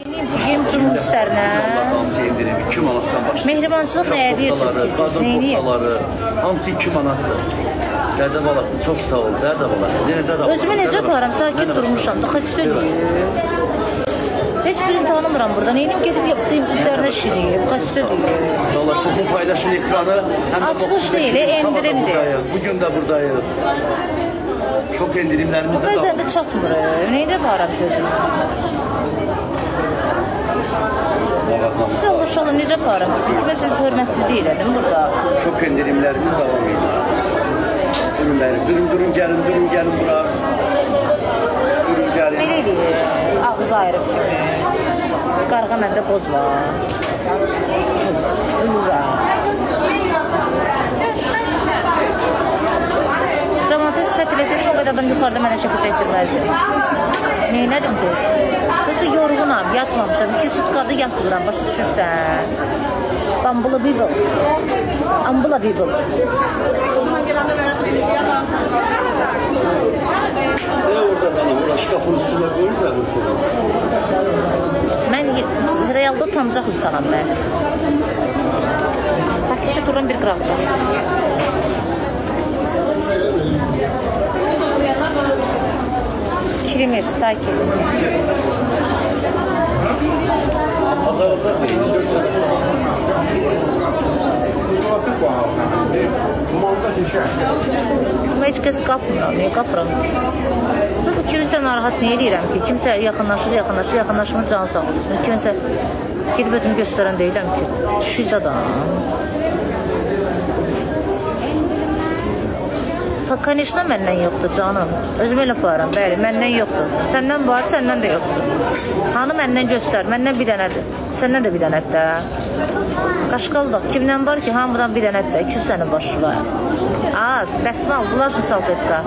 Bugün cümlüslərlə mehribançılıq nəyə deyirsiniz ki siz? Neyini? Hamısı 2 manatdır. Dədə balası çox sağ ol, dədə balası. Özümü necə aparam? Sakit durmuşam da xəstəliyim. Heç birini tanımıram burada. Neyini gedib yaptığım üzərinə şiriyim, xəstəliyim. Valla çoxun paylaşın ekranı. Açılış deyil, endirimdir. Bugün də buradayız. Çok endirimlerimiz de var. Bəzən də çatmır. Neyini aparam gözümü? Siz alışalım, necə aparım? Çünki mən sizi hörmətsizlik elədim burada. Çok endirimlerimiz devam ediyor. Durun beni, durun gelin bura. Durun gelin. Belə eləyir, ağzı ayrıb kimi. Qarğa məndə boz var. Ölürəm. Cəmaatı sifət eləsəydim, o qədər adam yuxarıda mənə şəkil çəkdirməzdim. Neynədim ki? Yoxsa yorğunam, yatmamışam. 2 sutkadı yatıram, başa düşürsən. Unbelievable. Unbelievable. Ne orada hanım? Orada şkafın üstüne koyuruz ya. Mən realda utancaq insanam mən. Sakitçe duran bir qrafda. Kirimir, sakin. Azar değil. Ama heç kəs qapmıram, niyə qapıram? Kimsə narahat niyə eləyirəm ki? Kimsə yaxınlaşmır, canı sağ olsun. Kimsə gedib özümü göstərən deyiləm ki. Düşüc adam. Kanişna məndən yoxdur canım. Özüm elə aparam, bəli, məndən yoxdur. Səndən var, səndən də yoxdur. Hanı məndən göstər, məndən bir dənədir. Səndən də bir dənədir də. Qaşqal da, kimdən var ki, hamıdan bir dənədir də, 200 sənin başı var. Az, dəsmal, bulaşın salqetka.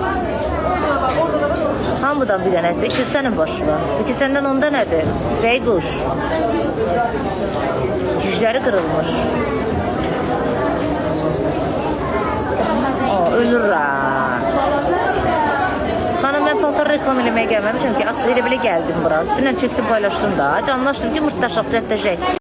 Hamıdan bir dənədir, 200 sənin başı var. Peki səndən 10 dənədir? Beyquş. Cücləri qırılmış. Ölürəm. Xanım, mən paltar reklam eləməyə gəlməmişəm ki, açıq elə belə gəldim bura. Dünən çəkdim, paylaşdım da. Canlaşdım ki, mırtdaşaq, cəddəşək.